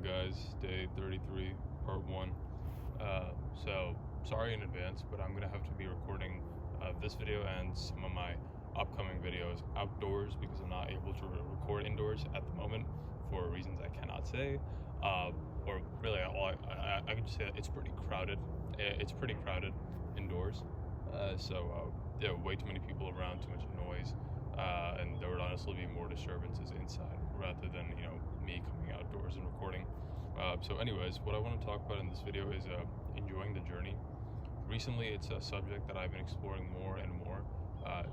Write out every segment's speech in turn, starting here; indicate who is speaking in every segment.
Speaker 1: guys? Day 33, part 1. So, sorry in advance, but I'm going to have to be recording this video and some of my upcoming videos outdoors because I'm not able to record indoors at the moment for reasons I cannot say. Or really, I could just say that it's pretty crowded. It's pretty crowded indoors. There are way too many people around, too much noise, and there would honestly be more disturbances inside rather than, me coming outdoors and recording. So anyways, what I want to talk about in this video is enjoying the journey. Recently, it's a subject that I've been exploring more and more,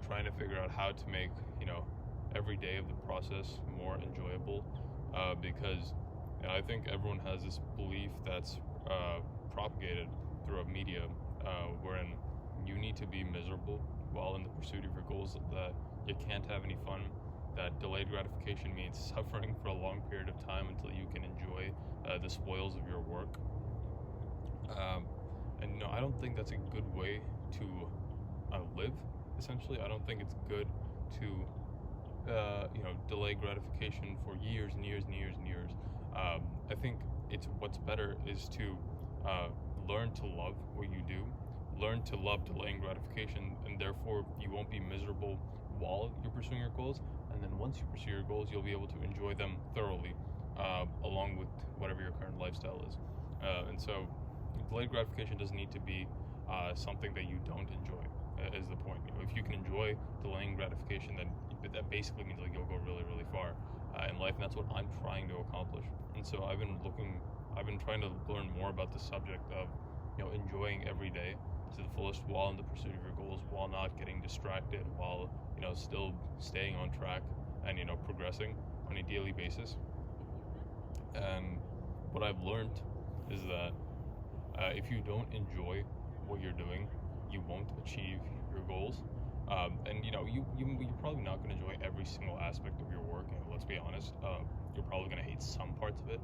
Speaker 1: trying to figure out how to make, every day of the process more enjoyable, because I think everyone has this belief that's propagated through media, wherein you need to be miserable while in the pursuit of your goals, that you can't have any fun, that delayed gratification means suffering for a long period of time until you can enjoy the spoils of your work. And I don't think that's a good way to live, essentially. I don't think it's good to delay gratification for years and years and years and years. I think what's better is to learn to love what you do, learn to love delaying gratification, and therefore you won't be miserable while you're pursuing your goals. And then once you pursue your goals, you'll be able to enjoy them thoroughly, along with whatever your current lifestyle is. And so delayed gratification doesn't need to be something that you don't enjoy, is the point. If you can enjoy delaying gratification, then that basically means like you'll go really, really far in life, and that's what I'm trying to accomplish. And so I've been trying to learn more about the subject of enjoying every day to the fullest while in the pursuit of your goals, while not getting distracted, while still staying on track and progressing on a daily basis. And what I've learned is that if you don't enjoy what you're doing, you won't achieve your goals. And you're probably not going to enjoy every single aspect of your work. Let's be honest, you're probably going to hate some parts of it.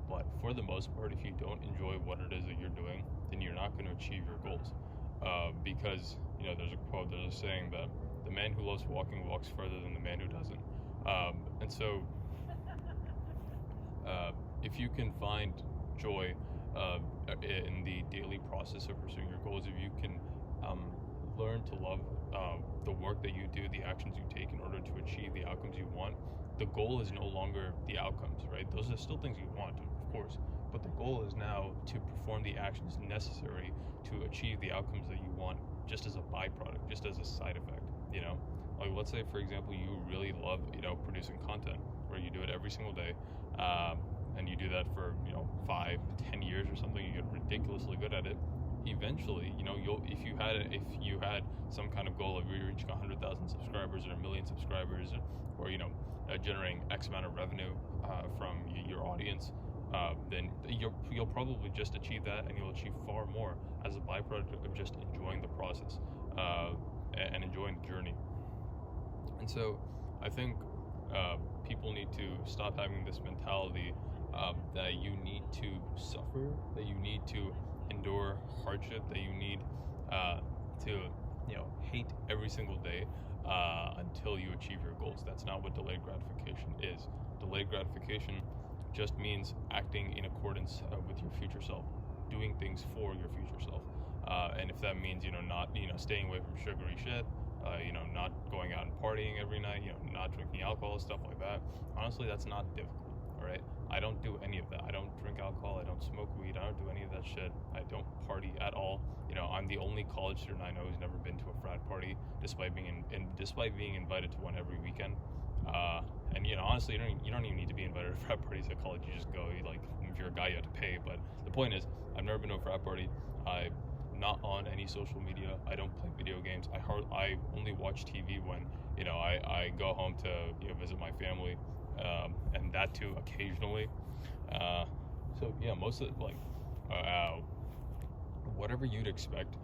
Speaker 1: But for the most part, if you don't enjoy what it is that you're doing, then you're not going to achieve your goals. Because there's a saying that the man who loves walking walks further than the man who doesn't. And so if you can find joy in the daily process of pursuing your goals, if you can learn to love the work that you do, the actions you take in order to achieve the outcomes you want, the goal is no longer the outcomes, right? Those are still things you want, of course, but the goal is now to perform the actions necessary to achieve the outcomes that you want, just as a byproduct, just as a side effect. Like let's say, for example, you really love producing content, where you do it every single day, and you do that for 5 to 10 years or something. You get ridiculously good at it. Eventually, if you had some kind of goal of reaching 100,000 subscribers or 1 million subscribers, or generating X amount of revenue from your audience, then you'll probably just achieve that, and you'll achieve far more as a byproduct of just enjoying the process and enjoying the journey. And so I think people need to stop having this mentality that you need to suffer, that you need to endure hardship, that you need to hate every single day until you achieve your goals. That's not what delayed gratification is. Delayed gratification just means acting in accordance with your future self, doing things for your future self. And if that means not staying away from sugary shit, not going out and partying every night, not drinking alcohol, stuff like that, honestly, that's not difficult. All right, I don't do any of that. I don't drink alcohol, I don't smoke weed, I don't do any of that shit. I don't party at all. I'm the only college student I know who's never been to a frat party, despite being invited to one every weekend. And honestly, you don't even need to be invited to frat parties at college. You just go. If you're a guy, you have to pay. But the point is, I've never been to a frat party. I'm not on any social media. I don't play video games. I only watch TV when I go home to visit my family, and that too occasionally. So yeah, most of whatever you'd expect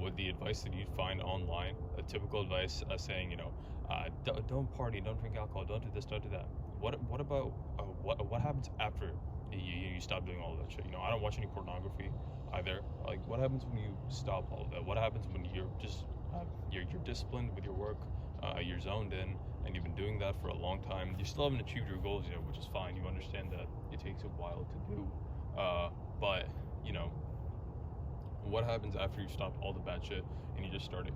Speaker 1: with the advice that you'd find online, a typical advice saying don't party, don't drink alcohol, don't do this, don't do that. What about what happens after you stop doing all of that shit? I don't watch any pornography either. Like, what happens when you stop all of that? What happens when you're just you're disciplined with your work, you're zoned in, and you've been doing that for a long time, you still haven't achieved your goals yet, which is fine. You understand that it takes a while to do, but you know, what happens after you stop all the bad shit and you start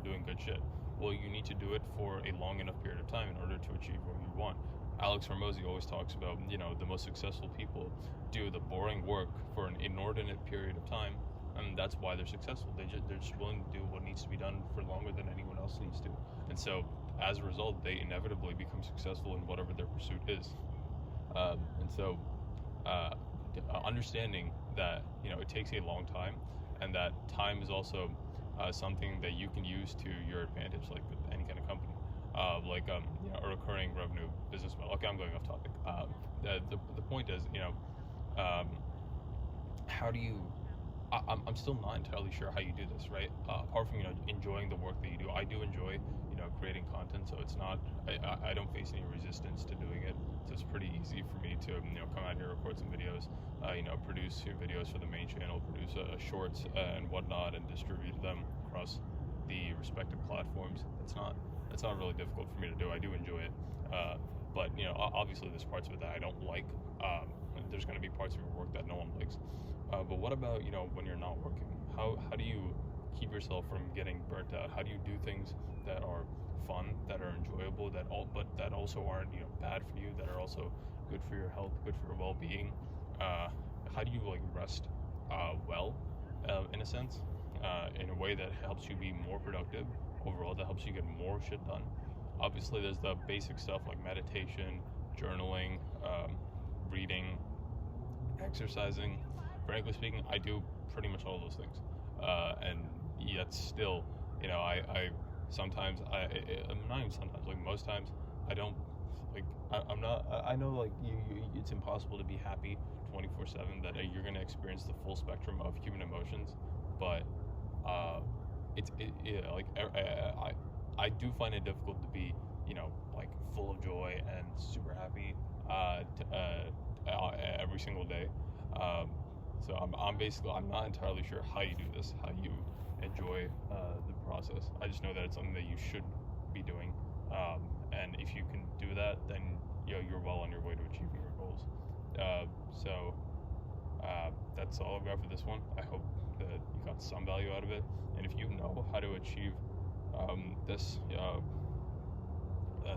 Speaker 1: doing good shit? Well, you need to do it for a long enough period of time in order to achieve what you want. Alex Hormozi always talks about, you know, the most successful people do the boring work for an inordinate period of time, and that's why they're successful. They're just willing to do what needs to be done for longer than anyone else needs to, and so as a result, they inevitably become successful in whatever their pursuit is. And so, understanding that, you know, it takes a long time, and that time is also something that you can use to your advantage, like with any kind of company, you know, a recurring revenue business model. Okay, I'm going off topic. The point is, you know, how do you? I'm still not entirely sure how you do this, right? Apart from, you know, enjoying the work that you do, I do enjoy, you know, creating content. So it's not, I don't face any resistance to doing it. So it's pretty easy for me to, you know, come out here, record some videos, you know, produce videos for the main channel, produce shorts and whatnot, and distribute them across the respective platforms. It's not really difficult for me to do. I do enjoy it, but you know, obviously there's parts of it that I don't like. There's going to be parts of your work that no one likes. But what about, you know, when you're not working? How do you keep yourself from getting burnt out? How do you do things that are fun, that are enjoyable, but that also aren't, you know, bad for you, that are also good for your health, good for your well-being? How do you like rest well, in a sense, in a way that helps you be more productive overall, that helps you get more shit done? Obviously, there's the basic stuff like meditation, journaling, reading, exercising. Frankly speaking, I do pretty much all those things, and yet still, you know, I sometimes I'm not even sometimes, like most times, I don't, like, I'm not, I know, like, it's impossible to be happy 24/7, that you're gonna experience the full spectrum of human emotions, but like, I do find it difficult to be, you know, like, full of joy and super happy every single day. So I'm not entirely sure how you do this, how you enjoy the process. I just know that it's something that you should be doing, and if you can do that, then, you know, you're well on your way to achieving your goals. So that's all I've got for this one. I hope that you got some value out of it, and if you know how to achieve this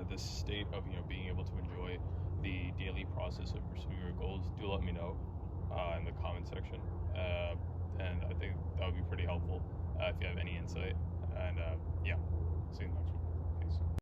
Speaker 1: this state of, you know, being able to enjoy the daily process of pursuing your goals, do let me know in the comment section, and I think that would be pretty helpful if you have any insight. And yeah, see you next one. Peace.